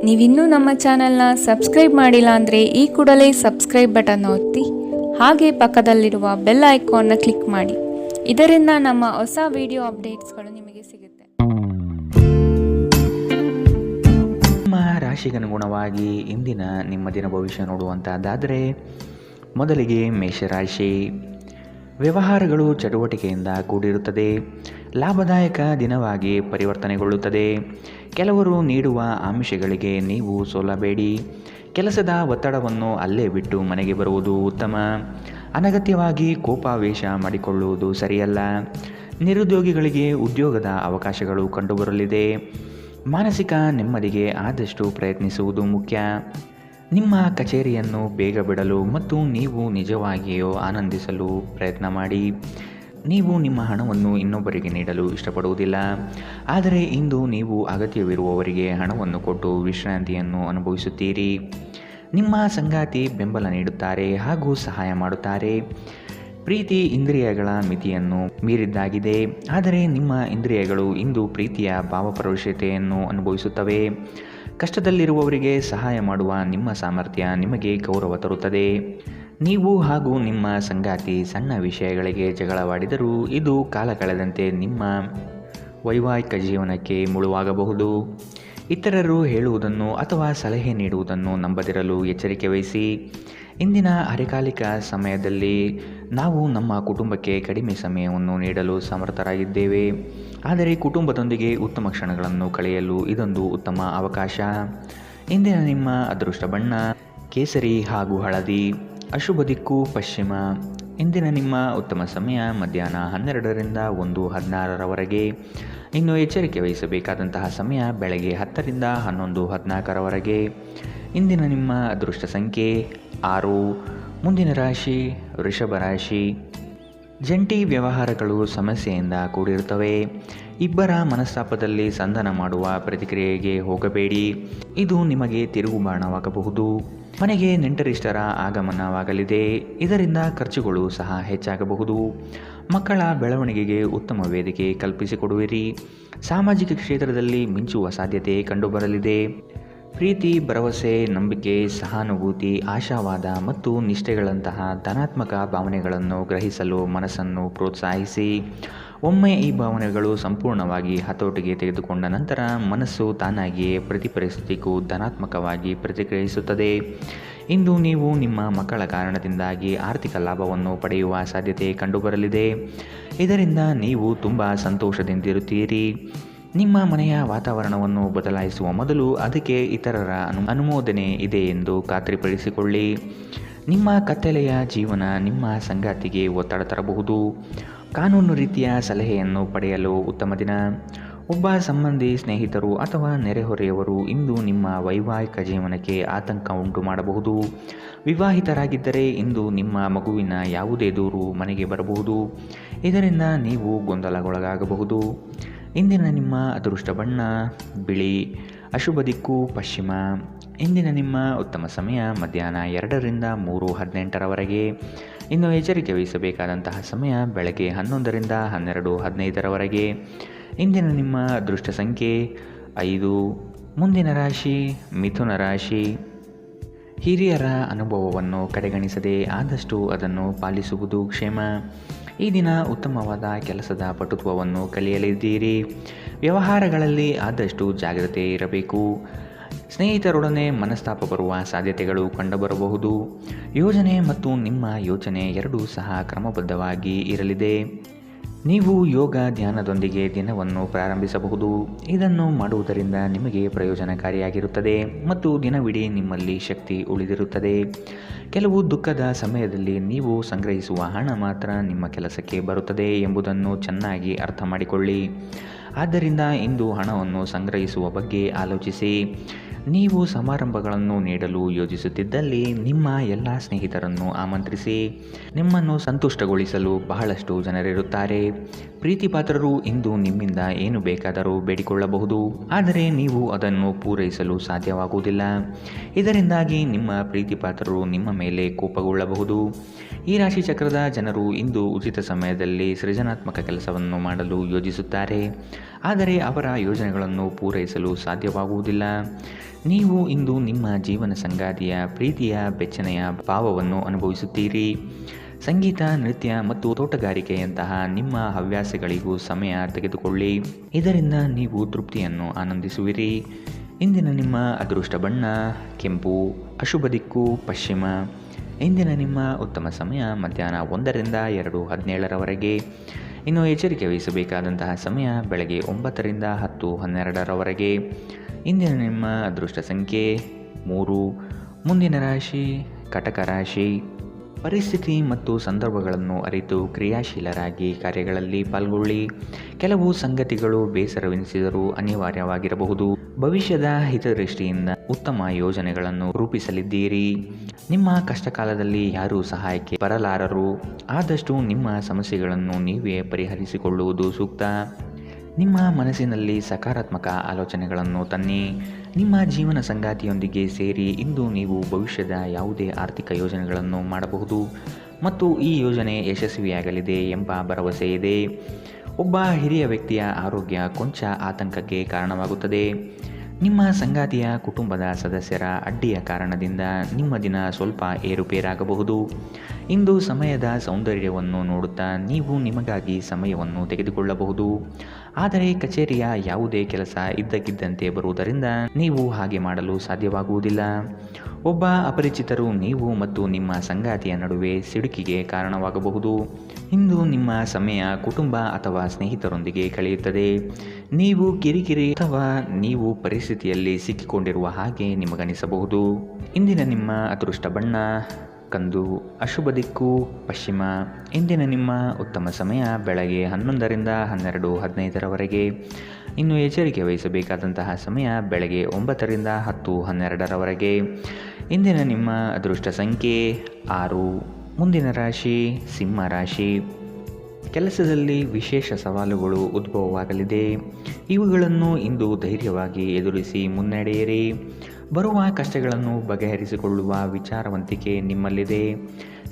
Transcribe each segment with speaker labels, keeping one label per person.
Speaker 1: ನೀವಿನ್ನೂ ನಮ್ಮ ಚಾನೆಲ್ನ ಸಬ್ಸ್ಕ್ರೈಬ್ ಮಾಡಿಲ್ಲ ಅಂದರೆ ಈ ಕೂಡಲೇ ಸಬ್ಸ್ಕ್ರೈಬ್ ಬಟನ್ ಒತ್ತಿ ಹಾಗೆ ಪಕ್ಕದಲ್ಲಿರುವ ಬೆಲ್ ಐಕಾನ್ನ ಕ್ಲಿಕ್ ಮಾಡಿ. ಇದರಿಂದ ನಮ್ಮ ಹೊಸ ವಿಡಿಯೋ ಅಪ್ಡೇಟ್ಸ್ಗಳು ನಿಮಗೆ ಸಿಗುತ್ತೆ.
Speaker 2: ನಿಮ್ಮ ರಾಶಿಗನುಗುಣವಾಗಿ ಇಂದಿನ ನಿಮ್ಮ ದಿನ ಭವಿಷ್ಯ ನೋಡುವಂತಹದ್ದಾದರೆ ಮೊದಲಿಗೆ ಮೇಷರಾಶಿ. ವ್ಯವಹಾರಗಳು ಚಟುವಟಿಕೆಯಿಂದ ಕೂಡಿರುತ್ತದೆ. ಲಾಭದಾಯಕ ದಿನವಾಗಿ ಪರಿವರ್ತನೆಗೊಳ್ಳುತ್ತದೆ. ಕೆಲವರು ನೀಡುವ ಆಮಿಷಗಳಿಗೆ ನೀವು ಸೋಲಬೇಡಿ. ಕೆಲಸದ ಒತ್ತಡವನ್ನು ಅಲ್ಲೇ ಬಿಟ್ಟು ಮನೆಗೆ ಬರುವುದು ಉತ್ತಮ. ಅನಗತ್ಯವಾಗಿ ಕೋಪಾವೇಶ ಮಾಡಿಕೊಳ್ಳುವುದು ಸರಿಯಲ್ಲ. ನಿರುದ್ಯೋಗಿಗಳಿಗೆ ಉದ್ಯೋಗದ ಅವಕಾಶಗಳು ಕಂಡುಬರಲಿದೆ. ಮಾನಸಿಕ ನೆಮ್ಮದಿಗೆ ಆದಷ್ಟು ಪ್ರಯತ್ನಿಸುವುದು ಮುಖ್ಯ. ನಿಮ್ಮ ಕಚೇರಿಯನ್ನು ಬೇಗ ಬಿಡಲು ಮತ್ತು ನೀವು ನಿಜವಾಗಿಯೂ ಆನಂದಿಸಲು ಪ್ರಯತ್ನ ಮಾಡಿ. ನೀವು ನಿಮ್ಮ ಹಣವನ್ನು ಇನ್ನೊಬ್ಬರಿಗೆ ನೀಡಲು ಇಷ್ಟಪಡುವುದಿಲ್ಲ, ಆದರೆ ಇಂದು ನೀವು ಅಗತ್ಯವಿರುವವರಿಗೆ ಹಣವನ್ನು ಕೊಟ್ಟು ವಿಶ್ರಾಂತಿಯನ್ನು ಅನುಭವಿಸುತ್ತೀರಿ. ನಿಮ್ಮ ಸಂಗಾತಿ ಬೆಂಬಲ ನೀಡುತ್ತಾರೆ ಹಾಗೂ ಸಹಾಯ ಮಾಡುತ್ತಾರೆ. ಪ್ರೀತಿ ಇಂದ್ರಿಯಗಳ ಮಿತಿಯನ್ನು ಮೀರಿದ್ದಾಗಿದೆ, ಆದರೆ ನಿಮ್ಮ ಇಂದ್ರಿಯಗಳು ಇಂದು ಪ್ರೀತಿಯ ಭಾವಪರವಶತೆಯನ್ನು ಅನುಭವಿಸುತ್ತವೆ. ಕಷ್ಟದಲ್ಲಿರುವವರಿಗೆ ಸಹಾಯ ಮಾಡುವ ನಿಮ್ಮ ಸಾಮರ್ಥ್ಯ ನಿಮಗೆ ಗೌರವ ತರುತ್ತದೆ. ನೀವು ಹಾಗೂ ನಿಮ್ಮ ಸಂಗಾತಿ ಸಣ್ಣ ವಿಷಯಗಳಿಗೆ ಜಗಳವಾಡಿದರೂ ಇದು ಕಾಲ ಕಳೆದಂತೆ ನಿಮ್ಮ ವೈವಾಹಿಕ ಜೀವನಕ್ಕೆ ಮುಳುವಾಗಬಹುದು. ಇತರರು ಹೇಳುವುದನ್ನು ಅಥವಾ ಸಲಹೆ ನೀಡುವುದನ್ನು ನಂಬದಿರಲು ಎಚ್ಚರಿಕೆ ವಹಿಸಿ. ಇಂದಿನ ಅರೆಕಾಲಿಕ ಸಮಯದಲ್ಲಿ ನಾವು ನಮ್ಮ ಕುಟುಂಬಕ್ಕೆ ಕಡಿಮೆ ಸಮಯವನ್ನು ನೀಡಲು ಸಮರ್ಥರಾಗಿದ್ದೇವೆ, ಆದರೆ ಕುಟುಂಬದೊಂದಿಗೆ ಉತ್ತಮ ಕ್ಷಣಗಳನ್ನು ಕಳೆಯಲು ಇದೊಂದು ಉತ್ತಮ ಅವಕಾಶ. ಇಂದಿನ ನಿಮ್ಮ ಅದೃಷ್ಟ ಬಣ್ಣ ಕೇಸರಿ ಹಾಗೂ ಹಳದಿ. ಅಶುಭ ದಿಕ್ಕು ಪಶ್ಚಿಮ. ಇಂದಿನ ನಿಮ್ಮ ಉತ್ತಮ ಸಮಯ ಮಧ್ಯಾಹ್ನ 12ರಿಂದ 1:16ರವರೆಗೆ. ಇನ್ನು ಎಚ್ಚರಿಕೆ ವಹಿಸಬೇಕಾದಂತಹ ಸಮಯ ಬೆಳಗ್ಗೆ 10ರಿಂದ 11:14ರವರೆಗೆ. ಇಂದಿನ ನಿಮ್ಮ ಅದೃಷ್ಟ ಸಂಖ್ಯೆ 6. ಮುಂದಿನ ರಾಶಿ ವೃಷಭ ರಾಶಿ. ಜಂಟಿ ವ್ಯವಹಾರಗಳು ಸಮಸ್ಯೆಯಿಂದ ಕೂಡಿರುತ್ತವೆ. ಇಬ್ಬರ ಮನಸ್ತಾಪದಲ್ಲಿ ಸಂಧಾನ ಮಾಡುವ ಪ್ರತಿಕ್ರಿಯೆಗೆ ಹೋಗಬೇಡಿ, ಇದು ನಿಮಗೆ ತಿರುಗುಬಾಣವಾಗಬಹುದು. ಮನೆಗೆ ನೆಂಟರಿಷ್ಟರ ಆಗಮನವಾಗಲಿದೆ, ಇದರಿಂದ ಖರ್ಚುಗಳು ಸಹ ಹೆಚ್ಚಾಗಬಹುದು. ಮಕ್ಕಳ ಬೆಳವಣಿಗೆಗೆ ಉತ್ತಮ ವೇದಿಕೆ ಕಲ್ಪಿಸಿಕೊಡುವಿರಿ. ಸಾಮಾಜಿಕ ಕ್ಷೇತ್ರದಲ್ಲಿ ಮಿಂಚುವ ಸಾಧ್ಯತೆ ಕಂಡುಬರಲಿದೆ. ಪ್ರೀತಿ, ಭರವಸೆ, ನಂಬಿಕೆ, ಸಹಾನುಭೂತಿ, ಆಶಾವಾದ ಮತ್ತು ನಿಷ್ಠೆಗಳಂತಹ ಧನಾತ್ಮಕ ಭಾವನೆಗಳನ್ನು ಗ್ರಹಿಸಲು ಮನಸ್ಸನ್ನು ಪ್ರೋತ್ಸಾಹಿಸಿ. ಒಮ್ಮೆ ಈ ಭಾವನೆಗಳು ಸಂಪೂರ್ಣವಾಗಿ ಹತೋಟಿಗೆ ತೆಗೆದುಕೊಂಡ ನಂತರ ಮನಸ್ಸು ತಾನಾಗಿಯೇ ಪ್ರತಿ ಪರಿಸ್ಥಿತಿಗೂ ಧನಾತ್ಮಕವಾಗಿ ಪ್ರತಿಕ್ರಿಯಿಸುತ್ತದೆ. ಇಂದು ನೀವು ನಿಮ್ಮ ಮಕ್ಕಳ ಕಾರಣದಿಂದಾಗಿ ಆರ್ಥಿಕ ಲಾಭವನ್ನು ಪಡೆಯುವ ಸಾಧ್ಯತೆ ಕಂಡುಬರಲಿದೆ. ಇದರಿಂದ ನೀವು ತುಂಬ ಸಂತೋಷದಿಂದಿರುತ್ತೀರಿ. ನಿಮ್ಮ ಮನೆಯ ವಾತಾವರಣವನ್ನು ಬದಲಾಯಿಸುವ ಮೊದಲು ಅದಕ್ಕೆ ಇತರರ ಅನುಮೋದನೆ ಇದೆ ಎಂದು ಖಾತ್ರಿಪಡಿಸಿಕೊಳ್ಳಿ. ನಿಮ್ಮ ಕತ್ತಲೆಯ ಜೀವನ ನಿಮ್ಮ ಸಂಗಾತಿಗೆ ಒತ್ತಡ ತರಬಹುದು. ಕಾನೂನು ರೀತಿಯ ಸಲಹೆಯನ್ನು ಪಡೆಯಲು ಉತ್ತಮ ದಿನ. ಒಬ್ಬ ಸಂಬಂಧಿ, ಸ್ನೇಹಿತರು ಅಥವಾ ನೆರೆಹೊರೆಯವರು ಇಂದು ನಿಮ್ಮ ವೈವಾಹಿಕ ಜೀವನಕ್ಕೆ ಆತಂಕ ಉಂಟು ಮಾಡಬಹುದು. ವಿವಾಹಿತರಾಗಿದ್ದರೆ ಇಂದು ನಿಮ್ಮ ಮಗುವಿನ ಯಾವುದೇ ದೂರು ಮನೆಗೆ ಬರಬಹುದು, ಇದರಿಂದ ನೀವು ಗೊಂದಲಗೊಳಗಾಗಬಹುದು. ಇಂದಿನ ನಿಮ್ಮ ಅದೃಷ್ಟ ಬಣ್ಣ ಬಿಳಿ. ಅಶುಭ ದಿಕ್ಕು ಪಶ್ಚಿಮ. ಇಂದಿನ ನಿಮ್ಮ ಉತ್ತಮ ಸಮಯ ಮಧ್ಯಾಹ್ನ 2ರಿಂದ 3:18ರವರೆಗೆ. ಇನ್ನು ಎಚ್ಚರಿಕೆ ವಹಿಸಬೇಕಾದಂತಹ ಸಮಯ ಬೆಳಗ್ಗೆ 11ರಿಂದ 12:15ರವರೆಗೆ. ಇಂದಿನ ನಿಮ್ಮ ಅದೃಷ್ಟ ಸಂಖ್ಯೆ 5. ಮುಂದಿನ ರಾಶಿ ಮಿಥುನ ರಾಶಿ. ಹಿರಿಯರ ಅನುಭವವನ್ನು ಕಡೆಗಣಿಸದೆ ಆದಷ್ಟು ಅದನ್ನು ಪಾಲಿಸುವುದು ಕ್ಷೇಮ. ಈ ದಿನ ಉತ್ತಮವಾದ ಕೆಲಸದ ಪಟುತ್ವವನ್ನು ಕಲಿಯಲಿದ್ದೀರಿ. ವ್ಯವಹಾರಗಳಲ್ಲಿ ಆದಷ್ಟು ಜಾಗ್ರತೆ ಇರಬೇಕು. ಸ್ನೇಹಿತರೊಡನೆ ಮನಸ್ತಾಪ ಬರುವ ಸಾಧ್ಯತೆಗಳು ಕಂಡುಬರಬಹುದು. ಯೋಜನೆ ಮತ್ತು ನಿಮ್ಮ ಯೋಚನೆ ಎರಡೂ ಸಹ ಕ್ರಮಬದ್ಧವಾಗಿ ಇರಲಿದೆ. ನೀವು ಯೋಗ ಧ್ಯಾನದೊಂದಿಗೆ ದಿನವನ್ನು ಪ್ರಾರಂಭಿಸಬಹುದು. ಇದನ್ನು ಮಾಡುವುದರಿಂದ ನಿಮಗೆ ಪ್ರಯೋಜನಕಾರಿಯಾಗಿರುತ್ತದೆ ಮತ್ತು ದಿನವಿಡೀ ನಿಮ್ಮಲ್ಲಿ ಶಕ್ತಿ ಉಳಿದಿರುತ್ತದೆ. ಕೆಲವು ದುಃಖದ ಸಮಯದಲ್ಲಿ ನೀವು ಸಂಗ್ರಹಿಸುವ ಹಣ ಮಾತ್ರ ನಿಮ್ಮ ಕೆಲಸಕ್ಕೆ ಬರುತ್ತದೆ ಎಂಬುದನ್ನು ಚೆನ್ನಾಗಿ ಅರ್ಥ ಮಾಡಿಕೊಳ್ಳಿ. ಆದ್ದರಿಂದ ಇಂದು ಹಣವನ್ನು ಸಂಗ್ರಹಿಸುವ ಬಗ್ಗೆ ಆಲೋಚಿಸಿ. ನೀವು ಸಮಾರಂಭಗಳನ್ನು ನೀಡಲು ಯೋಜಿಸುತ್ತಿದ್ದಲ್ಲಿ ನಿಮ್ಮ ಎಲ್ಲ ಸ್ನೇಹಿತರನ್ನು ಆಮಂತ್ರಿಸಿ. ನಿಮ್ಮನ್ನು ಸಂತುಷ್ಟಗೊಳಿಸಲು ಬಹಳಷ್ಟು ಜನರಿರುತ್ತಾರೆ. ಪ್ರೀತಿಪಾತ್ರರು ಇಂದು ನಿಮ್ಮಿಂದ ಏನು ಬೇಕಾದರೂ ಬೇಡಿಕೊಳ್ಳಬಹುದು, ಆದರೆ ನೀವು ಅದನ್ನು ಪೂರೈಸಲು ಸಾಧ್ಯವಾಗುವುದಿಲ್ಲ. ಇದರಿಂದಾಗಿ ನಿಮ್ಮ ಪ್ರೀತಿಪಾತ್ರರು ನಿಮ್ಮ ಮೇಲೆ ಕೋಪಗೊಳ್ಳಬಹುದು. ಈ ರಾಶಿಚಕ್ರದ ಜನರು ಇಂದು ಉಚಿತ ಸಮಯದಲ್ಲಿ ಸೃಜನಾತ್ಮಕ ಕೆಲಸವನ್ನು ಮಾಡಲು ಯೋಜಿಸುತ್ತಾರೆ. ಆದರೆ ಅವರ ಯೋಜನೆಗಳನ್ನು ಪೂರೈಸಲು ಸಾಧ್ಯವಾಗುವುದಿಲ್ಲ. ನೀವು ಇಂದು ನಿಮ್ಮ ಜೀವನ ಸಂಗಾತಿಯ ಪ್ರೀತಿಯ ಬೆಚ್ಚನೆಯ ಭಾವವನ್ನು ಅನುಭವಿಸುತ್ತೀರಿ. ಸಂಗೀತ, ನೃತ್ಯ ಮತ್ತು ತೋಟಗಾರಿಕೆಯಂತಹ ನಿಮ್ಮ ಹವ್ಯಾಸಗಳಿಗೂ ಸಮಯ ತೆಗೆದುಕೊಳ್ಳಿ. ಇದರಿಂದ ನೀವು ತೃಪ್ತಿಯನ್ನು ಆನಂದಿಸುವಿರಿ. ಇಂದಿನ ನಿಮ್ಮ ಅದೃಷ್ಟ ಬಣ್ಣ ಕೆಂಪು, ಅಶುಭ ದಿಕ್ಕು ಪಶ್ಚಿಮ. ಇಂದಿನ ನಿಮ್ಮ ಉತ್ತಮ ಸಮಯ ಮಧ್ಯಾಹ್ನ 1ರಿಂದ 2:17ರವರೆಗೆ. ಇನ್ನು ಎಚ್ಚರಿಕೆ ವಹಿಸಬೇಕಾದಂತಹ ಸಮಯ ಬೆಳಗ್ಗೆ 9ರಿಂದ 10:12ರವರೆಗೆ. ಇಂದಿನ ನಿಮ್ಮ ಅದೃಷ್ಟ ಸಂಖ್ಯೆ 3. ಮುಂದಿನ ರಾಶಿ ಕಟಕ ರಾಶಿ. ಪರಿಸ್ಥಿತಿ ಮತ್ತು ಸಂದರ್ಭಗಳನ್ನು ಅರಿತು ಕ್ರಿಯಾಶೀಲರಾಗಿ ಕಾರ್ಯಗಳಲ್ಲಿ ಪಾಲ್ಗೊಳ್ಳಿ. ಕೆಲವು ಸಂಗತಿಗಳು ಬೇಸರವೆನಿಸಿದರೂ ಅನಿವಾರ್ಯವಾಗಿರಬಹುದು. ಭವಿಷ್ಯದ ಹಿತದೃಷ್ಟಿಯಿಂದ ಉತ್ತಮ ಯೋಜನೆಗಳನ್ನು ರೂಪಿಸಲಿದ್ದೀರಿ. ನಿಮ್ಮ ಕಷ್ಟಕಾಲದಲ್ಲಿ ಯಾರೂ ಸಹಾಯಕ್ಕೆ ಬರಲಾರರು. ಆದಷ್ಟು ನಿಮ್ಮ ಸಮಸ್ಯೆಗಳನ್ನು ನೀವೇ ಪರಿಹರಿಸಿಕೊಳ್ಳುವುದು ಸೂಕ್ತ. ನಿಮ್ಮ ಮನಸ್ಸಿನಲ್ಲಿ ಸಕಾರಾತ್ಮಕ ಆಲೋಚನೆಗಳನ್ನು ತನ್ನಿ. ನಿಮ್ಮ ಜೀವನ ಸಂಗಾತಿಯೊಂದಿಗೆ ಸೇರಿ ಇಂದು ನೀವು ಭವಿಷ್ಯದ ಯಾವುದೇ ಆರ್ಥಿಕ ಯೋಜನೆಗಳನ್ನು ಮಾಡಬಹುದು ಮತ್ತು ಈ ಯೋಜನೆ ಯಶಸ್ವಿಯಾಗಲಿದೆ ಎಂಬ ಭರವಸೆ ಇದೆ. ಒಬ್ಬ ಹಿರಿಯ ವ್ಯಕ್ತಿಯ ಆರೋಗ್ಯ ಕೊಂಚ ಆತಂಕಕ್ಕೆ ಕಾರಣವಾಗುತ್ತದೆ. ನಿಮ್ಮ ಸಂಗಾತಿಯ ಕುಟುಂಬದ ಸದಸ್ಯರ ಅಡ್ಡಿಯ ಕಾರಣದಿಂದ ನಿಮ್ಮ ದಿನ ಸ್ವಲ್ಪ ಏರುಪೇರಾಗಬಹುದು. ಇಂದು ಸಮಯದ ಸೌಂದರ್ಯವನ್ನು ನೋಡುತ್ತಾ ನೀವು ನಿಮಗಾಗಿ ಸಮಯವನ್ನು ತೆಗೆದುಕೊಳ್ಳಬಹುದು. ಆದರೆ ಕಚೇರಿಯ ಯಾವುದೇ ಕೆಲಸ ಇದ್ದಕ್ಕಿದ್ದಂತೆ ಬರುವುದರಿಂದ ನೀವು ಹಾಗೆ ಮಾಡಲು ಸಾಧ್ಯವಾಗುವುದಿಲ್ಲ. ಒಬ್ಬ ಅಪರಿಚಿತರು ನೀವು ಮತ್ತು ನಿಮ್ಮ ಸಂಗಾತಿಯ ನಡುವೆ ಸಿಡುಕಿಗೆ ಕಾರಣವಾಗಬಹುದು. ಇಂದು ನಿಮ್ಮ ಸಮಯ ಕುಟುಂಬ ಅಥವಾ ಸ್ನೇಹಿತರೊಂದಿಗೆ ಕಳೆಯುತ್ತದೆ. ನೀವು ಕಿರಿಕಿರಿ ಅಥವಾ ನೀವು ಪರಿಸ್ಥಿತಿಯಲ್ಲಿ ಸಿಕ್ಕಿಕೊಂಡಿರುವ ಹಾಗೆ ನಿಮಗನಿಸಬಹುದು. ಇಂದಿನ ನಿಮ್ಮ ಅದೃಷ್ಟ ಬಣ್ಣ ಕಂದು, ಅಶುಭ ದಿಕ್ಕು ಪಶ್ಚಿಮ. ಇಂದಿನ ನಿಮ್ಮ ಉತ್ತಮ ಸಮಯ ಬೆಳಗ್ಗೆ 11ರಿಂದ 12:15ರವರೆಗೆ. ಇನ್ನು ಎಚ್ಚರಿಕೆ ವಹಿಸಬೇಕಾದಂತಹ ಸಮಯ ಬೆಳಗ್ಗೆ 9ರಿಂದ 10:12ರವರೆಗೆ. ಇಂದಿನ ನಿಮ್ಮ ಅದೃಷ್ಟ ಸಂಖ್ಯೆ 6. ಮುಂದಿನ ರಾಶಿ ಸಿಂಹ ರಾಶಿ. ಕೆಲಸದಲ್ಲಿ ವಿಶೇಷ ಸವಾಲುಗಳು ಉದ್ಭವವಾಗಲಿದೆ. ಇವುಗಳನ್ನು ಇಂದು ಧೈರ್ಯವಾಗಿ ಎದುರಿಸಿ ಮುನ್ನಡೆಯಿರಿ. ಬರುವ ಕಷ್ಟಗಳನ್ನು ಬಗೆಹರಿಸಿಕೊಳ್ಳುವ ವಿಚಾರವಂತಿಕೆ ನಿಮ್ಮಲ್ಲಿದೆ.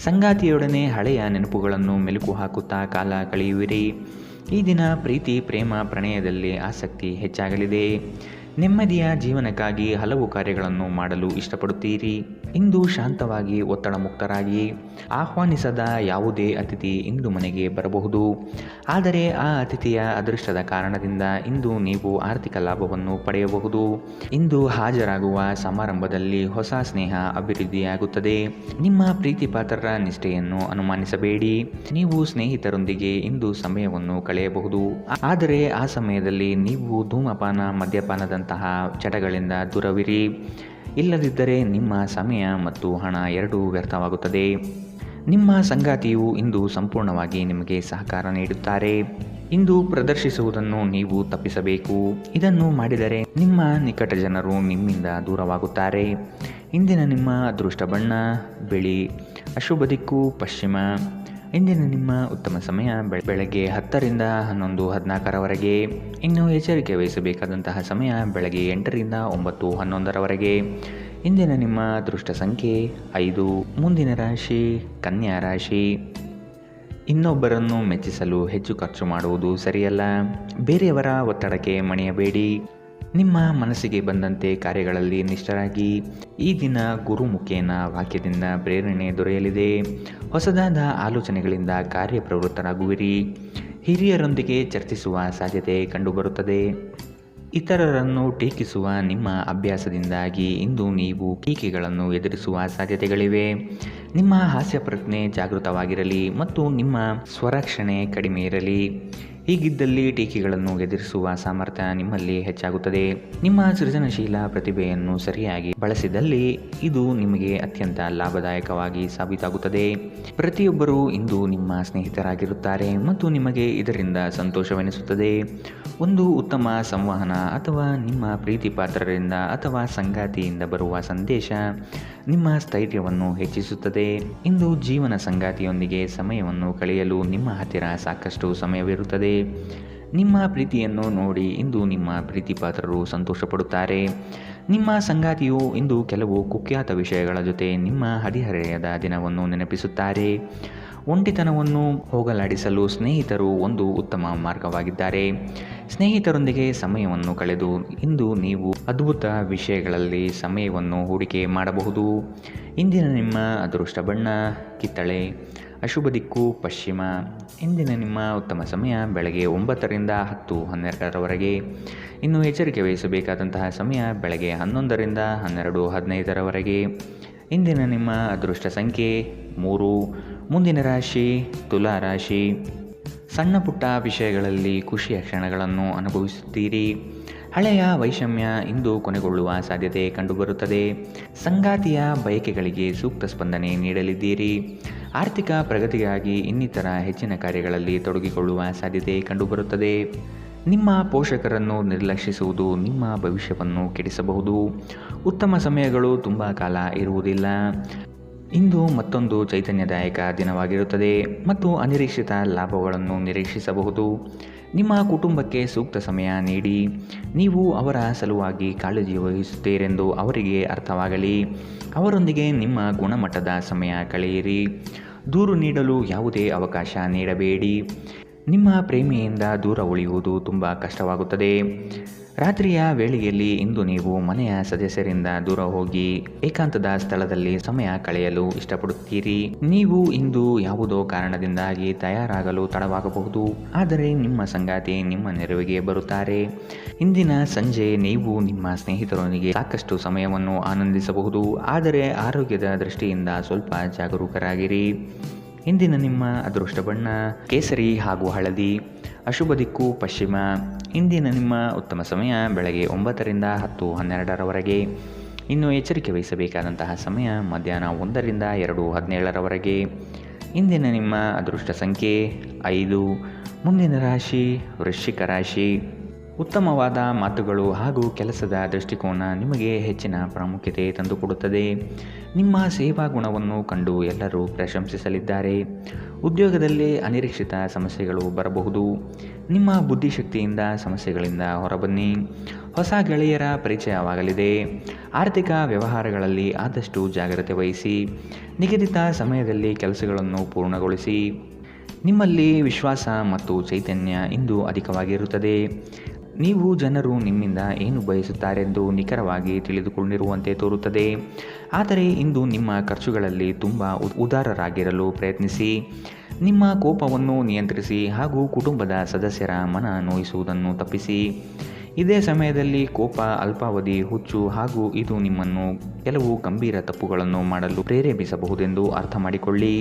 Speaker 2: ಸಂಗಾತಿಯೊಡನೆ ಹಳೆಯ ನೆನಪುಗಳನ್ನು ಮೆಲುಕು ಹಾಕುತ್ತಾ ಕಾಲ ಕಳೆಯುವಿರಿ. ಈ ದಿನ ಪ್ರೀತಿ, ಪ್ರೇಮ, ಪ್ರಣಯದಲ್ಲಿ ಆಸಕ್ತಿ ಹೆಚ್ಚಾಗಲಿದೆ. ನೆಮ್ಮದಿಯ ಜೀವನಕ್ಕಾಗಿ ಹಲವು ಕಾರ್ಯಗಳನ್ನು ಮಾಡಲು ಇಷ್ಟಪಡುತ್ತೀರಿ. ಇಂದು ಶಾಂತವಾಗಿ ಒತ್ತಡ ಮುಕ್ತರಾಗಿ. ಆಹ್ವಾನಿಸದ ಯಾವುದೇ ಅತಿಥಿ ಇಂದು ಮನೆಗೆ ಬರಬಹುದು. ಆದರೆ ಆ ಅತಿಥಿಯ ಅದೃಷ್ಟದ ಕಾರಣದಿಂದ ಇಂದು ನೀವು ಆರ್ಥಿಕ ಲಾಭವನ್ನು ಪಡೆಯಬಹುದು. ಇಂದು ಹಾಜರಾಗುವ ಸಮಾರಂಭದಲ್ಲಿ ಹೊಸ ಸ್ನೇಹ ಅಭಿವೃದ್ಧಿಯಾಗುತ್ತದೆ. ನಿಮ್ಮ ಪ್ರೀತಿ ಪಾತ್ರರ ನಿಷ್ಠೆಯನ್ನು ಅನುಮಾನಿಸಬೇಡಿ. ನೀವು ಸ್ನೇಹಿತರೊಂದಿಗೆ ಇಂದು ಸಮಯವನ್ನು ಕಳೆಯಬಹುದು. ಆದರೆ ಆ ಸಮಯದಲ್ಲಿ ನೀವು ಧೂಮಪಾನ, ಮದ್ಯಪಾನದಂತಹ ಚಟಗಳಿಂದ ದೂರವಿರಿ. ಇಲ್ಲದಿದ್ದರೆ ನಿಮ್ಮ ಸಮಯ ಮತ್ತು ಹಣ ಎರಡೂ ವ್ಯರ್ಥವಾಗುತ್ತದೆ. ನಿಮ್ಮ ಸಂಗಾತಿಯು ಇಂದು ಸಂಪೂರ್ಣವಾಗಿ ನಿಮಗೆ ಸಹಕಾರ ನೀಡುತ್ತಾರೆ. ಇಂದು ಪ್ರದರ್ಶಿಸುವುದನ್ನು ನೀವು ತಪ್ಪಿಸಬೇಕು. ಇದನ್ನು ಮಾಡಿದರೆ ನಿಮ್ಮ ನಿಕಟ ಜನರು ನಿಮ್ಮಿಂದ ದೂರವಾಗುತ್ತಾರೆ. ಇಂದಿನ ನಿಮ್ಮ ಅದೃಷ್ಟ ಬಣ್ಣ ಬಿಳಿ, ಅಶುಭ ದಿಕ್ಕು ಪಶ್ಚಿಮ. ಇಂದಿನ ನಿಮ್ಮ ಉತ್ತಮ ಸಮಯ ಬೆಳಗ್ಗೆ 10ರಿಂದ 11:14ರವರೆಗೆ. ಇನ್ನು ಎಚ್ಚರಿಕೆ ವಹಿಸಬೇಕಾದಂತಹ ಸಮಯ ಬೆಳಗ್ಗೆ 8ರಿಂದ 9:11ರವರೆಗೆ. ಇಂದಿನ ನಿಮ್ಮ ಅದೃಷ್ಟ ಸಂಖ್ಯೆ 5. ಮುಂದಿನ ರಾಶಿ ಕನ್ಯಾ ರಾಶಿ. ಇನ್ನೊಬ್ಬರನ್ನು ಮೆಚ್ಚಿಸಲು ಹೆಚ್ಚು ಖರ್ಚು ಮಾಡುವುದು ಸರಿಯಲ್ಲ. ಬೇರೆಯವರ ಒತ್ತಡಕ್ಕೆ ಮಣಿಯಬೇಡಿ. ನಿಮ್ಮ ಮನಸ್ಸಿಗೆ ಬಂದಂತೆ ಕಾರ್ಯಗಳಲ್ಲಿ ನಿಷ್ಠರಾಗಿ. ಈ ದಿನ ಗುರುಮುಖೇನ ವಾಕ್ಯದಿಂದ ಪ್ರೇರಣೆ ದೊರೆಯಲಿದೆ. ಹೊಸದಾದ ಆಲೋಚನೆಗಳಿಂದ ಕಾರ್ಯಪ್ರವೃತ್ತರಾಗುವಿರಿ. ಹಿರಿಯರೊಂದಿಗೆ ಚರ್ಚಿಸುವ ಸಾಧ್ಯತೆ ಕಂಡುಬರುತ್ತದೆ. ಇತರರನ್ನು ಟೀಕಿಸುವ ನಿಮ್ಮ ಅಭ್ಯಾಸದಿಂದಾಗಿ ಇಂದು ನೀವು ಟೀಕೆಗಳನ್ನು ಎದುರಿಸುವ ಸಾಧ್ಯತೆಗಳಿವೆ. ನಿಮ್ಮ ಹಾಸ್ಯ ಪ್ರಜ್ಞೆ ಜಾಗೃತವಾಗಿರಲಿ ಮತ್ತು ನಿಮ್ಮ ಸ್ವರಕ್ಷಣೆ ಕಡಿಮೆ ಇರಲಿ. ಹೀಗಿದ್ದಲ್ಲಿ ಟೀಕೆಗಳನ್ನು ಎದುರಿಸುವ ಸಾಮರ್ಥ್ಯ ನಿಮ್ಮಲ್ಲಿ ಹೆಚ್ಚಾಗುತ್ತದೆ. ನಿಮ್ಮ ಸೃಜನಶೀಲ ಪ್ರತಿಭೆಯನ್ನು ಸರಿಯಾಗಿ ಬಳಸಿದಲ್ಲಿ ಇದು ನಿಮಗೆ ಅತ್ಯಂತ ಲಾಭದಾಯಕವಾಗಿ ಸಾಬೀತಾಗುತ್ತದೆ. ಪ್ರತಿಯೊಬ್ಬರೂ ಇಂದು ನಿಮ್ಮ ಸ್ನೇಹಿತರಾಗಿರುತ್ತಾರೆ ಮತ್ತು ನಿಮಗೆ ಇದರಿಂದ ಸಂತೋಷವೆನಿಸುತ್ತದೆ. ಒಂದು ಉತ್ತಮ ಸಂವಹನ ಅಥವಾ ನಿಮ್ಮ ಪ್ರೀತಿ ಪಾತ್ರರಿಂದ ಅಥವಾ ಸಂಗಾತಿಯಿಂದ ಬರುವ ಸಂದೇಶ ನಿಮ್ಮ ಸ್ಥೈರ್ಯವನ್ನು ಹೆಚ್ಚಿಸುತ್ತದೆ. ಇಂದು ಜೀವನ ಸಂಗಾತಿಯೊಂದಿಗೆ ಸಮಯವನ್ನು ಕಳೆಯಲು ನಿಮ್ಮ ಹತ್ತಿರ ಸಾಕಷ್ಟು ಸಮಯವಿರುತ್ತದೆ. ನಿಮ್ಮ ಪ್ರೀತಿಯನ್ನು ನೋಡಿ ಇಂದು ನಿಮ್ಮ ಪ್ರೀತಿ ಪಾತ್ರರು ಸಂತೋಷಪಡುತ್ತಾರೆ. ನಿಮ್ಮ ಸಂಗಾತಿಯು ಇಂದು ಕೆಲವು ಕುಖ್ಯಾತ ವಿಷಯಗಳ ಜೊತೆ ನಿಮ್ಮ ಹದಿಹರೆಯದ ದಿನವನ್ನು ನೆನಪಿಸುತ್ತಾರೆ. ಒಂಟಿತನವನ್ನು ಹೋಗಲಾಡಿಸಲು ಸ್ನೇಹಿತರು ಒಂದು ಉತ್ತಮ ಮಾರ್ಗವಾಗಿದ್ದಾರೆ. ಸ್ನೇಹಿತರೊಂದಿಗೆ ಸಮಯವನ್ನು ಕಳೆದು ಇಂದು ನೀವು ಅದ್ಭುತ ವಿಷಯಗಳಲ್ಲಿ ಸಮಯವನ್ನು ಹೂಡಿಕೆ ಮಾಡಬಹುದು. ಇಂದಿನ ನಿಮ್ಮ ಅದೃಷ್ಟ ಬಣ್ಣ ಕಿತ್ತಳೆ, ಅಶುಭ ದಿಕ್ಕು ಪಶ್ಚಿಮ. ಇಂದಿನ ನಿಮ್ಮ ಉತ್ತಮ ಸಮಯ ಬೆಳಗ್ಗೆ 9ರಿಂದ 10:12ರವರೆಗೆ. ಇನ್ನು ಎಚ್ಚರಿಕೆ ವಹಿಸಬೇಕಾದಂತಹ ಸಮಯ ಬೆಳಗ್ಗೆ 11ರಿಂದ 12:15ರವರೆಗೆ. ಇಂದಿನ ನಿಮ್ಮ ಅದೃಷ್ಟ ಸಂಖ್ಯೆ 3. ಮುಂದಿನ ರಾಶಿ ತುಲಾ ರಾಶಿ. ಸಣ್ಣ ಪುಟ್ಟ ವಿಷಯಗಳಲ್ಲಿ ಖುಷಿಯ ಕ್ಷಣಗಳನ್ನು ಅನುಭವಿಸುತ್ತೀರಿ. ಹಳೆಯ ವೈಷಮ್ಯ ಇಂದು ಕೊನೆಗೊಳ್ಳುವ ಸಾಧ್ಯತೆ ಕಂಡುಬರುತ್ತದೆ. ಸಂಗಾತಿಯ ಬಯಕೆಗಳಿಗೆ ಸೂಕ್ತ ಸ್ಪಂದನೆ ನೀಡಲಿದ್ದೀರಿ. ಆರ್ಥಿಕ ಪ್ರಗತಿಗಾಗಿ ಇನ್ನಿತರ ಹೆಚ್ಚಿನ ಕಾರ್ಯಗಳಲ್ಲಿ ತೊಡಗಿಕೊಳ್ಳುವ ಸಾಧ್ಯತೆ ಕಂಡುಬರುತ್ತದೆ. ನಿಮ್ಮ ಪೋಷಕರನ್ನು ನಿರ್ಲಕ್ಷಿಸುವುದು ನಿಮ್ಮ ಭವಿಷ್ಯವನ್ನು ಕೆಡಿಸಬಹುದು. ಉತ್ತಮ ಸಮಯಗಳು ತುಂಬ ಕಾಲ ಇರುವುದಿಲ್ಲ. ಇಂದು ಮತ್ತೊಂದು ಚೈತನ್ಯದಾಯಕ ದಿನವಾಗಿರುತ್ತದೆ ಮತ್ತು ಅನಿರೀಕ್ಷಿತ ಲಾಭಗಳನ್ನು ನಿರೀಕ್ಷಿಸಬಹುದು. ನಿಮ್ಮ ಕುಟುಂಬಕ್ಕೆ ಸೂಕ್ತ ಸಮಯ ನೀಡಿ. ನೀವು ಅವರ ಸಲುವಾಗಿ ಕಾಳಜಿ ವಹಿಸುತ್ತೀರೆಂದು ಅವರಿಗೆ ಅರ್ಥವಾಗಲಿ. ಅವರೊಂದಿಗೆ ನಿಮ್ಮ ಗುಣಮಟ್ಟದ ಸಮಯ ಕಳೆಯಿರಿ. ದೂರು ನೀಡಲು ಯಾವುದೇ ಅವಕಾಶ ನೀಡಬೇಡಿ. ನಿಮ್ಮ ಪ್ರೇಮಿಯಿಂದ ದೂರ ಉಳಿಯುವುದು ತುಂಬ ಕಷ್ಟವಾಗುತ್ತದೆ. ರಾತ್ರಿಯ ವೇಳೆಯಲ್ಲಿ ಇಂದು ನೀವು ಮನೆಯ ಸದಸ್ಯರಿಂದ ದೂರ ಹೋಗಿ ಏಕಾಂತದ ಸ್ಥಳದಲ್ಲಿ ಸಮಯ ಕಳೆಯಲು ಇಷ್ಟಪಡುತ್ತೀರಿ. ನೀವು ಇಂದು ಯಾವುದೋ ಕಾರಣದಿಂದಾಗಿ ತಯಾರಾಗಲು ತಡವಾಗಬಹುದು, ಆದರೆ ನಿಮ್ಮ ಸಂಗಾತಿ ನಿಮ್ಮ ನೆರವಿಗೆ ಬರುತ್ತಾರೆ. ಇಂದಿನ ಸಂಜೆ ನೀವು ನಿಮ್ಮ ಸ್ನೇಹಿತರೊಂದಿಗೆ ಸಾಕಷ್ಟು ಸಮಯವನ್ನು ಆನಂದಿಸಬಹುದು, ಆದರೆ ಆರೋಗ್ಯದ ದೃಷ್ಟಿಯಿಂದ ಸ್ವಲ್ಪ ಜಾಗರೂಕರಾಗಿರಿ. ಇಂದಿನ ನಿಮ್ಮ ಅದೃಷ್ಟ ಬಣ್ಣ ಕೇಸರಿ ಹಾಗೂ ಹಳದಿ, ಅಶುಭ ದಿಕ್ಕು ಪಶ್ಚಿಮ. ಇಂದಿನ ನಿಮ್ಮ ಉತ್ತಮ ಸಮಯ ಬೆಳಗ್ಗೆ 9ರಿಂದ 10:12ರವರೆಗೆ. ಇನ್ನು ಎಚ್ಚರಿಕೆ ವಹಿಸಬೇಕಾದಂತಹ ಸಮಯ ಮಧ್ಯಾಹ್ನ 1ರಿಂದ 2:17ರವರೆಗೆ. ಇಂದಿನ ನಿಮ್ಮ ಅದೃಷ್ಟ ಸಂಖ್ಯೆ 5. ಮುಂದಿನ ರಾಶಿ ವೃಶ್ಚಿಕ ರಾಶಿ. ಉತ್ತಮವಾದ ಮಾತುಗಳು ಹಾಗೂ ಕೆಲಸದ ದೃಷ್ಟಿಕೋನ ನಿಮಗೆ ಹೆಚ್ಚಿನ ಪ್ರಾಮುಖ್ಯತೆ ತಂದುಕೊಡುತ್ತದೆ. ನಿಮ್ಮ ಸೇವಾ ಗುಣವನ್ನು ಕಂಡು ಎಲ್ಲರೂ ಪ್ರಶಂಸಿಸಲಿದ್ದಾರೆ. ಉದ್ಯೋಗದಲ್ಲಿ ಅನಿರೀಕ್ಷಿತ ಸಮಸ್ಯೆಗಳು ಬರಬಹುದು. ನಿಮ್ಮ ಬುದ್ಧಿಶಕ್ತಿಯಿಂದ ಸಮಸ್ಯೆಗಳಿಂದ ಹೊರಬನ್ನಿ. ಹೊಸ ಗೆಳೆಯರ ಪರಿಚಯವಾಗಲಿದೆ. ಆರ್ಥಿಕ ವ್ಯವಹಾರಗಳಲ್ಲಿ ಆದಷ್ಟು ಜಾಗ್ರತೆ ವಹಿಸಿ. ನಿಗದಿತ ಸಮಯದಲ್ಲಿ ಕೆಲಸಗಳನ್ನು ಪೂರ್ಣಗೊಳಿಸಿ. ನಿಮ್ಮಲ್ಲಿ ವಿಶ್ವಾಸ ಮತ್ತು ಚೈತನ್ಯ ಇಂದು ಅಧಿಕವಾಗಿರುತ್ತದೆ. ನೀವು ಜನರು ನಿಮ್ಮಿಂದ ಏನು ಬಯಸುತ್ತಾರೆಂದು ನಿಖರವಾಗಿ ತಿಳಿದುಕೊಂಡಿರುವಂತೆ ತೋರುತ್ತದೆ. ಆದರೆ ಇಂದು ನಿಮ್ಮ ಖರ್ಚುಗಳಲ್ಲಿ ತುಂಬ ಉದಾರರಾಗಿರಲು ಪ್ರಯತ್ನಿಸಿ. ನಿಮ್ಮ ಕೋಪವನ್ನು ನಿಯಂತ್ರಿಸಿ ಹಾಗೂ ಕುಟುಂಬದ ಸದಸ್ಯರ ಮನ ನೋಯಿಸುವುದನ್ನು ತಪ್ಪಿಸಿ. ಇದೇ ಸಮಯದಲ್ಲಿ ಕೋಪ ಅಲ್ಪಾವಧಿ ಹುಚ್ಚು ಹಾಗೂ ಇದು ನಿಮ್ಮನ್ನು ಕೆಲವು ಗಂಭೀರ ತಪ್ಪುಗಳನ್ನು ಮಾಡಲು ಪ್ರೇರೇಪಿಸಬಹುದೆಂದು ಅರ್ಥ ಮಾಡಿಕೊಳ್ಳಿ.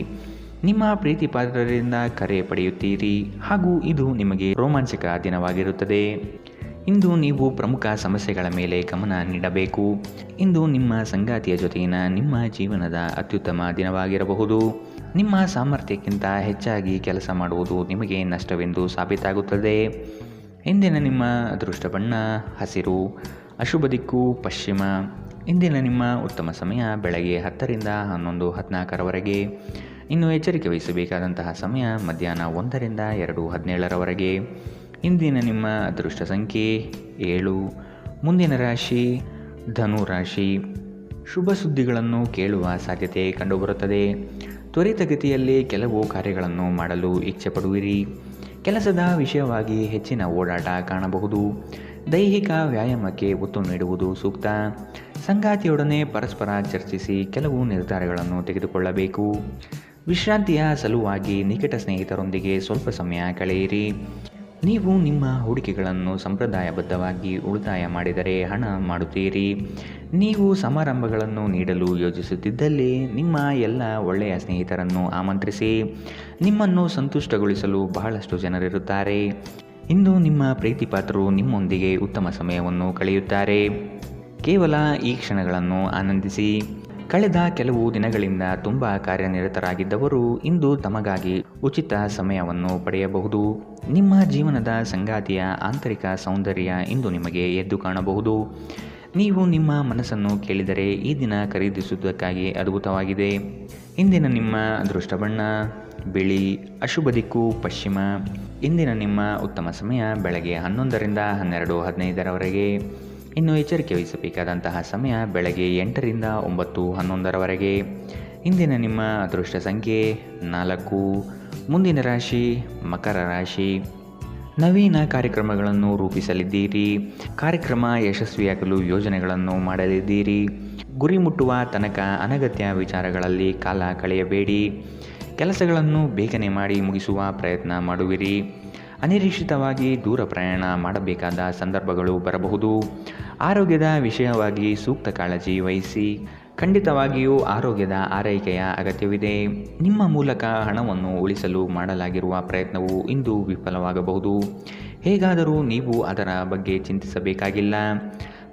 Speaker 2: ನಿಮ್ಮ ಪ್ರೀತಿ ಪಾತ್ರರಿಂದ ಕರೆ ಪಡೆಯುತ್ತೀರಿ ಹಾಗೂ ಇದು ನಿಮಗೆ ರೋಮಾಂಚಕ ದಿನವಾಗಿರುತ್ತದೆ. ಇಂದು ನೀವು ಪ್ರಮುಖ ಸಮಸ್ಯೆಗಳ ಮೇಲೆ ಗಮನ ನೀಡಬೇಕು. ಇಂದು ನಿಮ್ಮ ಸಂಗಾತಿಯ ಜೊತೆಗಿನ ನಿಮ್ಮ ಜೀವನದ ಅತ್ಯುತ್ತಮ ದಿನವಾಗಿರಬಹುದು. ನಿಮ್ಮ ಸಾಮರ್ಥ್ಯಕ್ಕಿಂತ ಹೆಚ್ಚಾಗಿ ಕೆಲಸ ಮಾಡುವುದು ನಿಮಗೆ ನಷ್ಟವೆಂದು ಸಾಬೀತಾಗುತ್ತದೆ. ಇಂದಿನ ನಿಮ್ಮ ಅದೃಷ್ಟ ಬಣ್ಣ ಹಸಿರು, ಅಶುಭ ದಿಕ್ಕು ಪಶ್ಚಿಮ. ಇಂದಿನ ನಿಮ್ಮ ಉತ್ತಮ ಸಮಯ ಬೆಳಗ್ಗೆ 10ರಿಂದ 11:14ರವರೆಗೆ. ಇನ್ನು ಎಚ್ಚರಿಕೆ ವಹಿಸಬೇಕಾದಂತಹ ಸಮಯ ಮಧ್ಯಾಹ್ನ 1ರಿಂದ 2:17ರವರೆಗೆ. ಇಂದಿನ ನಿಮ್ಮ ಅದೃಷ್ಟ ಸಂಖ್ಯೆ 7. ಮುಂದಿನ ರಾಶಿ ಧನು ರಾಶಿ. ಶುಭ ಸುದ್ದಿಗಳನ್ನು ಕೇಳುವ ಸಾಧ್ಯತೆ ಕಂಡುಬರುತ್ತದೆ. ತ್ವರಿತಗತಿಯಲ್ಲಿ ಕೆಲವು ಕಾರ್ಯಗಳನ್ನು ಮಾಡಲು ಇಚ್ಛೆ ಪಡುವಿರಿ. ಕೆಲಸದ ವಿಷಯವಾಗಿ ಹೆಚ್ಚಿನ ಓಡಾಟ ಕಾಣಬಹುದು. ದೈಹಿಕ ವ್ಯಾಯಾಮಕ್ಕೆ ಒತ್ತು ನೀಡುವುದು ಸೂಕ್ತ. ಸಂಗಾತಿಯೊಡನೆ ಪರಸ್ಪರ ಚರ್ಚಿಸಿ ಕೆಲವು ನಿರ್ಧಾರಗಳನ್ನು ತೆಗೆದುಕೊಳ್ಳಬೇಕು. ವಿಶ್ರಾಂತಿಯ ಸಲುವಾಗಿ ನಿಕಟ ಸ್ನೇಹಿತರೊಂದಿಗೆ ಸ್ವಲ್ಪ ಸಮಯ ಕಳೆಯಿರಿ. ನೀವು ನಿಮ್ಮ ಹೂಡಿಕೆಗಳನ್ನು ಸಂಪ್ರದಾಯಬದ್ಧವಾಗಿ ಉಳಿತಾಯ ಮಾಡಿದರೆ ಹಣ ಮಾಡುತ್ತೀರಿ. ನೀವು ಸಮಾರಂಭಗಳನ್ನು ನೀಡಲು ಯೋಜಿಸುತ್ತಿದ್ದಲ್ಲಿ ನಿಮ್ಮ ಎಲ್ಲ ಒಳ್ಳೆಯ ಸ್ನೇಹಿತರನ್ನು ಆಮಂತ್ರಿಸಿ. ನಿಮ್ಮನ್ನು ಸಂತುಷ್ಟಗೊಳಿಸಲು ಬಹಳಷ್ಟು ಜನರಿರುತ್ತಾರೆ. ಇಂದು ನಿಮ್ಮ ಪ್ರೀತಿಪಾತ್ರರು ನಿಮ್ಮೊಂದಿಗೆ ಉತ್ತಮ ಸಮಯವನ್ನು ಕಳೆಯುತ್ತಾರೆ. ಕೇವಲ ಈ ಕ್ಷಣಗಳನ್ನು ಆನಂದಿಸಿ. ಕಳೆದ ಕೆಲವು ದಿನಗಳಿಂದ ತುಂಬ ಕಾರ್ಯನಿರತರಾಗಿದ್ದವರು ಇಂದು ತಮಗಾಗಿ ಉಚಿತ ಸಮಯವನ್ನು ಪಡೆಯಬಹುದು. ನಿಮ್ಮ ಜೀವನದ ಸಂಗಾತಿಯ ಆಂತರಿಕ ಸೌಂದರ್ಯ ಇಂದು ನಿಮಗೆ ಎದ್ದು ಕಾಣಬಹುದು. ನೀವು ನಿಮ್ಮ ಮನಸ್ಸನ್ನು ಕೇಳಿದರೆ ಈ ದಿನ ಖರೀದಿಸುವುದಕ್ಕಾಗಿ ಅದ್ಭುತವಾಗಿದೆ. ಇಂದಿನ ನಿಮ್ಮ ಅದೃಷ್ಟ ಬಣ್ಣ ಬಿಳಿ, ಅಶುಭ ದಿಕ್ಕು ಪಶ್ಚಿಮ. ಇಂದಿನ ನಿಮ್ಮ ಉತ್ತಮ ಸಮಯ ಬೆಳಗ್ಗೆ 11ರಿಂದ 12:15ರವರೆಗೆ. ಇನ್ನು ಎಚ್ಚರಿಕೆ ವಹಿಸಬೇಕಾದಂತಹ ಸಮಯ ಬೆಳಗ್ಗೆ 8ರಿಂದ 9:11ರವರೆಗೆ. ಇಂದಿನ ನಿಮ್ಮ ಅದೃಷ್ಟ ಸಂಖ್ಯೆ 4. ಮುಂದಿನ ರಾಶಿ ಮಕರ ರಾಶಿ. ನವೀನ ಕಾರ್ಯಕ್ರಮಗಳನ್ನು ರೂಪಿಸಲಿದ್ದೀರಿ. ಕಾರ್ಯಕ್ರಮ ಯಶಸ್ವಿಯಾಗಲು ಯೋಜನೆಗಳನ್ನು ಮಾಡಲಿದ್ದೀರಿ. ಗುರಿ ಮುಟ್ಟುವ ತನಕ ಅನಗತ್ಯ ವಿಚಾರಗಳಲ್ಲಿ ಕಾಲ ಕಳೆಯಬೇಡಿ. ಕೆಲಸಗಳನ್ನು ಬೇಗನೆ ಮಾಡಿ ಮುಗಿಸುವ ಪ್ರಯತ್ನ ಮಾಡುವಿರಿ. ಅನಿರೀಕ್ಷಿತವಾಗಿ ದೂರ ಪ್ರಯಾಣ ಮಾಡಬೇಕಾದ ಸಂದರ್ಭಗಳು ಬರಬಹುದು. ಆರೋಗ್ಯದ ವಿಷಯವಾಗಿ ಸೂಕ್ತ ಕಾಳಜಿ ವಹಿಸಿ. ಖಂಡಿತವಾಗಿಯೂ ಆರೋಗ್ಯದ ಆರೈಕೆಯ ಅಗತ್ಯವಿದೆ. ನಿಮ್ಮ ಮೂಲಕ ಹಣವನ್ನು ಉಳಿಸಲು ಮಾಡಲಾಗಿರುವ ಪ್ರಯತ್ನವು ಇಂದು ವಿಫಲವಾಗಬಹುದು. ಹೇಗಾದರೂ ನೀವು ಅದರ ಬಗ್ಗೆ ಚಿಂತಿಸಬೇಕಾಗಿಲ್ಲ.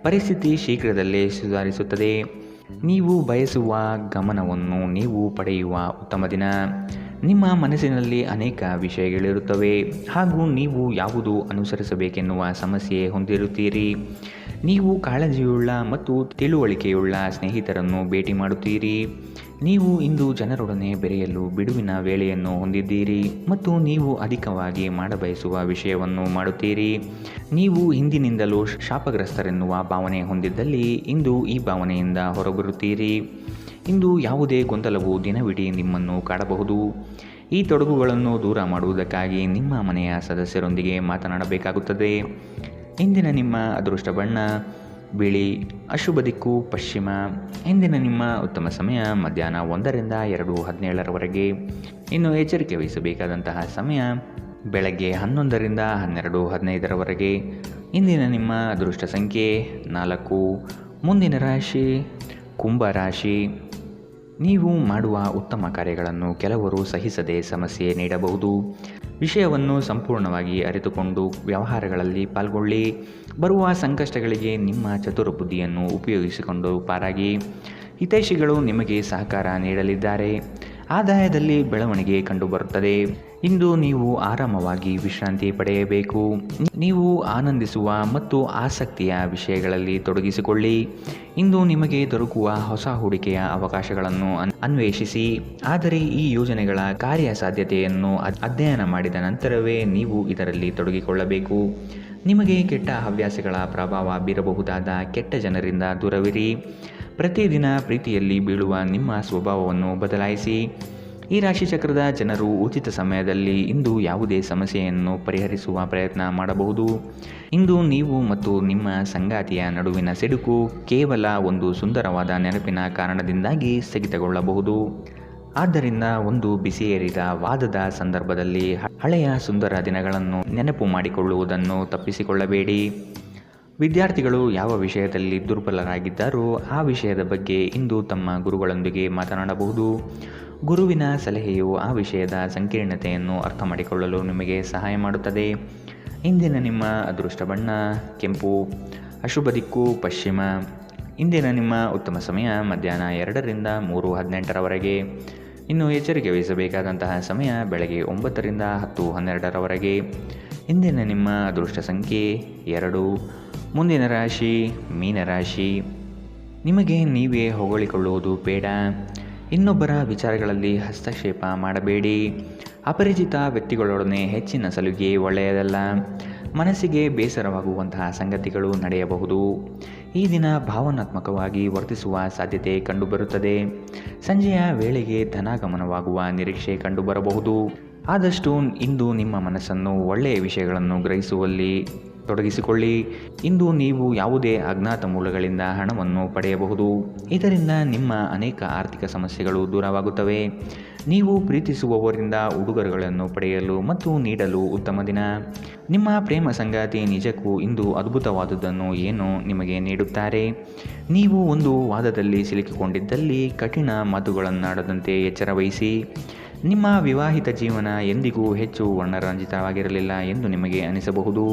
Speaker 2: ಪರಿಸ್ಥಿತಿ ಶೀಘ್ರದಲ್ಲೇ ಸುಧಾರಿಸುತ್ತದೆ. ನೀವು ಬಯಸುವ ಗಮನವನ್ನು ನೀವು ಪಡೆಯುವ ಉತ್ತಮ ದಿನ. ನಿಮ್ಮ ಮನಸ್ಸಿನಲ್ಲಿ ಅನೇಕ ವಿಷಯಗಳಿರುತ್ತವೆ ಹಾಗೂ ನೀವು ಯಾವುದು ಅನುಸರಿಸಬೇಕೆನ್ನುವ ಸಮಸ್ಯೆ ಹೊಂದಿರುತ್ತೀರಿ. ನೀವು ಕಾಳಜಿಯುಳ್ಳ ಮತ್ತು ತಿಳುವಳಿಕೆಯುಳ್ಳ ಸ್ನೇಹಿತರನ್ನು ಭೇಟಿ ಮಾಡುತ್ತೀರಿ. ನೀವು ಇಂದು ಜನರೊಡನೆ ಬೆರೆಯಲು ಬಿಡುವಿನ ವೇಳೆಯನ್ನು ಹೊಂದಿದ್ದೀರಿ ಮತ್ತು ನೀವು ಅಧಿಕವಾಗಿ ಮಾಡಬಯಸುವ ವಿಷಯವನ್ನು ಮಾಡುತ್ತೀರಿ. ನೀವು ಹಿಂದಿನಿಂದಲೂ ಶಾಪಗ್ರಸ್ತರೆನ್ನುವ ಭಾವನೆ ಹೊಂದಿದ್ದಲ್ಲಿ ಇಂದು ಈ ಭಾವನೆಯಿಂದ ಹೊರಬರುತ್ತೀರಿ. ಇಂದು ಯಾವುದೇ ಗೊಂದಲವು ದಿನವಿಡೀ ನಿಮ್ಮನ್ನು ಕಾಡಬಹುದು. ಈ ತೊಡಗುಗಳನ್ನು ದೂರ ಮಾಡುವುದಕ್ಕಾಗಿ ನಿಮ್ಮ ಮನೆಯ ಸದಸ್ಯರೊಂದಿಗೆ ಮಾತನಾಡಬೇಕಾಗುತ್ತದೆ. ಇಂದಿನ ನಿಮ್ಮ ಅದೃಷ್ಟ ಬಣ್ಣ ಬಿಳಿ. ಅಶುಭ ದಿಕ್ಕು ಪಶ್ಚಿಮ. ಇಂದಿನ ನಿಮ್ಮ ಉತ್ತಮ ಸಮಯ ಮಧ್ಯಾಹ್ನ 1 ರಿಂದ 2:17 ಇನ್ನು ಎಚ್ಚರಿಕೆ ವಹಿಸಬೇಕಾದಂತಹ ಸಮಯ ಬೆಳಗ್ಗೆ 11 ರಿಂದ 12:15 ಇಂದಿನ ನಿಮ್ಮ ಅದೃಷ್ಟ ಸಂಖ್ಯೆ 4. ಮುಂದಿನ ರಾಶಿ ಕುಂಭ ರಾಶಿ. ನೀವು ಮಾಡುವ ಉತ್ತಮ ಕಾರ್ಯಗಳನ್ನು ಕೆಲವರು ಸಹಿಸದೆ ಸಮಸ್ಯೆ ನೀಡಬಹುದು. ವಿಷಯವನ್ನು ಸಂಪೂರ್ಣವಾಗಿ ಅರಿತುಕೊಂಡು ವ್ಯವಹಾರಗಳಲ್ಲಿ ಪಾಲ್ಗೊಳ್ಳಿ. ಬರುವ ಸಂಕಷ್ಟಗಳಿಗೆ ನಿಮ್ಮ ಚತುರ ಬುದ್ಧಿಯನ್ನು ಉಪಯೋಗಿಸಿಕೊಂಡು ಪಾರಾಗಿ. ಹಿತೈಷಿಗಳು ನಿಮಗೆ ಸಹಕಾರ ನೀಡಲಿದ್ದಾರೆ. ಆದಾಯದಲ್ಲಿ ಬೆಳವಣಿಗೆ ಕಂಡುಬರುತ್ತದೆ. ಇಂದು ನೀವು ಆರಾಮವಾಗಿ ವಿಶ್ರಾಂತಿ ಪಡೆಯಬೇಕು. ನೀವು ಆನಂದಿಸುವ ಮತ್ತು ಆಸಕ್ತಿಯ ವಿಷಯಗಳಲ್ಲಿ ತೊಡಗಿಸಿಕೊಳ್ಳಿ. ಇಂದು ನಿಮಗೆ ದೊರಕುವ ಹೊಸ ಹೂಡಿಕೆಯ ಅವಕಾಶಗಳನ್ನು ಅನ್ವೇಷಿಸಿ. ಆದರೆ ಈ ಯೋಜನೆಗಳ ಕಾರ್ಯಸಾಧ್ಯತೆಯನ್ನು ಅಧ್ಯಯನ ಮಾಡಿದ ನಂತರವೇ ನೀವು ಇದರಲ್ಲಿ ತೊಡಗಿಕೊಳ್ಳಬೇಕು. ನಿಮಗೆ ಕೆಟ್ಟ ಹವ್ಯಾಸಗಳ ಪ್ರಭಾವ ಬೀರಬಹುದಾದ ಕೆಟ್ಟ ಜನರಿಂದ ದೂರವಿರಿ. ಪ್ರತಿದಿನ ಪ್ರೀತಿಯಲ್ಲಿ ಬೀಳುವ ನಿಮ್ಮ ಸ್ವಭಾವವನ್ನು ಬದಲಾಯಿಸಿ. ಈ ರಾಶಿಚಕ್ರದ ಜನರು ಉಚಿತ ಸಮಯದಲ್ಲಿ ಇಂದು ಯಾವುದೇ ಸಮಸ್ಯೆಯನ್ನು ಪರಿಹರಿಸುವ ಪ್ರಯತ್ನ ಮಾಡಬಹುದು. ಇಂದು ನೀವು ಮತ್ತು ನಿಮ್ಮ ಸಂಗಾತಿಯ ನಡುವಿನ ಸಿಡುಕು ಕೇವಲ ಒಂದು ಸುಂದರವಾದ ನೆನಪಿನ ಕಾರಣದಿಂದಾಗಿ ಸ್ಥಗಿತಗೊಳ್ಳಬಹುದು. ಆದ್ದರಿಂದ ಒಂದು ಬಿಸಿಯೇರಿದ ವಾದದ ಸಂದರ್ಭದಲ್ಲಿ ಹಳೆಯ ಸುಂದರ ದಿನಗಳನ್ನು ನೆನಪು ಮಾಡಿಕೊಳ್ಳುವುದನ್ನು ತಪ್ಪಿಸಿಕೊಳ್ಳಬೇಡಿ. ವಿದ್ಯಾರ್ಥಿಗಳು ಯಾವ ವಿಷಯದಲ್ಲಿ ದುರ್ಬಲರಾಗಿದ್ದಾರೋ ಆ ವಿಷಯದ ಬಗ್ಗೆ ಇಂದು ತಮ್ಮ ಗುರುಗಳೊಂದಿಗೆ ಮಾತನಾಡಬಹುದು. ಗುರುವಿನ ಸಲಹೆಯು ಆ ವಿಷಯದ ಸಂಕೀರ್ಣತೆಯನ್ನು ಅರ್ಥ ಮಾಡಿಕೊಳ್ಳಲು ನಿಮಗೆ ಸಹಾಯ ಮಾಡುತ್ತದೆ. ಇಂದಿನ ನಿಮ್ಮ ಅದೃಷ್ಟ ಬಣ್ಣ ಕೆಂಪು. ಅಶುಭ ದಿಕ್ಕು ಪಶ್ಚಿಮ. ಇಂದಿನ ನಿಮ್ಮ ಉತ್ತಮ ಸಮಯ ಮಧ್ಯಾಹ್ನ 2 ರಿಂದ 3:18 ಇನ್ನು ಎಚ್ಚರಿಕೆ ವಹಿಸಬೇಕಾದಂತಹ ಸಮಯ ಬೆಳಗ್ಗೆ 9 ರಿಂದ 10:12 ಇಂದಿನ ನಿಮ್ಮ ಅದೃಷ್ಟ ಸಂಖ್ಯೆ 2. ಮುಂದಿನ ರಾಶಿ ಮೀನರಾಶಿ. ನಿಮಗೆ ನೀವೇ ಹೊಗಳಿಕೊಳ್ಳುವುದು ಬೇಡ. ಇನ್ನೊಬ್ಬರ ವಿಚಾರಗಳಲ್ಲಿ ಹಸ್ತಕ್ಷೇಪ ಮಾಡಬೇಡಿ. ಅಪರಿಚಿತ ವ್ಯಕ್ತಿಗಳೊಡನೆ ಹೆಚ್ಚಿನ ಸಲುಗೆ ಒಳ್ಳೆಯದಲ್ಲ. ಮನಸ್ಸಿಗೆ ಬೇಸರವಾಗುವಂತಹ ಸಂಗತಿಗಳು ನಡೆಯಬಹುದು. ಈ ದಿನ ಭಾವನಾತ್ಮಕವಾಗಿ ವರ್ತಿಸುವ ಸಾಧ್ಯತೆ ಕಂಡುಬರುತ್ತದೆ. ಸಂಜೆಯ ವೇಳೆಗೆ ಧನಾಗಮನವಾಗುವ ನಿರೀಕ್ಷೆ ಕಂಡುಬರಬಹುದು. ಆದಷ್ಟು ಇಂದು ನಿಮ್ಮ ಮನಸ್ಸನ್ನು ಒಳ್ಳೆಯ ವಿಷಯಗಳನ್ನು ಗ್ರಹಿಸುವಲ್ಲಿ ತೊಡಗಿಸಿಕೊಳ್ಳಿ. ಇಂದು ನೀವು ಯಾವುದೇ ಅಜ್ಞಾತ ಮೂಲಗಳಿಂದ ಹಣವನ್ನು ಪಡೆಯಬಹುದು. ಇದರಿಂದ ನಿಮ್ಮ ಅನೇಕ ಆರ್ಥಿಕ ಸಮಸ್ಯೆಗಳು ದೂರವಾಗುತ್ತವೆ. ನೀವು ಪ್ರೀತಿಸುವವರಿಂದ ಉಡುಗೊರೆಗಳನ್ನು ಪಡೆಯಲು ಮತ್ತು ನೀಡಲು ಉತ್ತಮ ದಿನ. ನಿಮ್ಮ ಪ್ರೇಮ ಸಂಗಾತಿ ನಿಜಕ್ಕೂ ಇಂದು ಅದ್ಭುತವಾದುದನ್ನು ಏನೋ ನಿಮಗೆ ನೀಡುತ್ತಾರೆ. ನೀವು ಒಂದು ವಾದದಲ್ಲಿ ಸಿಲುಕಿಕೊಂಡಿದ್ದಲ್ಲಿ ಕಠಿಣ ಮಾತುಗಳನ್ನಾಡದಂತೆ ಎಚ್ಚರ ವಹಿಸಿ. ನಿಮ್ಮ ವಿವಾಹಿತ ಜೀವನ ಎಂದಿಗೂ ಹೆಚ್ಚು ವರ್ಣರಂಜಿತವಾಗಿರಲಿಲ್ಲ ಎಂದು ನಿಮಗೆ ಅನಿಸಬಹುದು.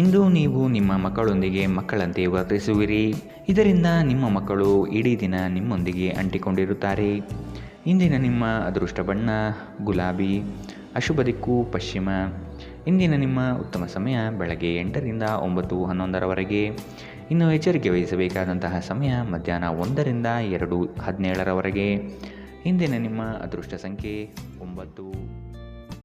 Speaker 2: ಇಂದು ನೀವು ನಿಮ್ಮ ಮಕ್ಕಳೊಂದಿಗೆ ಮಕ್ಕಳಂತೆ ವರ್ತಿಸುವಿರಿ. ಇದರಿಂದ ನಿಮ್ಮ ಮಕ್ಕಳು ಇಡೀ ದಿನ ನಿಮ್ಮೊಂದಿಗೆ ಅಂಟಿಕೊಂಡಿರುತ್ತಾರೆ. ಇಂದಿನ ನಿಮ್ಮ ಅದೃಷ್ಟ ಬಣ್ಣ ಗುಲಾಬಿ. ಅಶುಭ ದಿಕ್ಕು ಪಶ್ಚಿಮ. ಇಂದಿನ ನಿಮ್ಮ ಉತ್ತಮ ಸಮಯ ಬೆಳಗ್ಗೆ 8 ರಿಂದ 9:11 ಇನ್ನು ಎಚ್ಚರಿಕೆ ವಹಿಸಬೇಕಾದಂತಹ ಸಮಯ ಮಧ್ಯಾಹ್ನ 1 ರಿಂದ 2:17 ಇಂದಿನ ನಿಮ್ಮ ಅದೃಷ್ಟ ಸಂಖ್ಯೆ 9.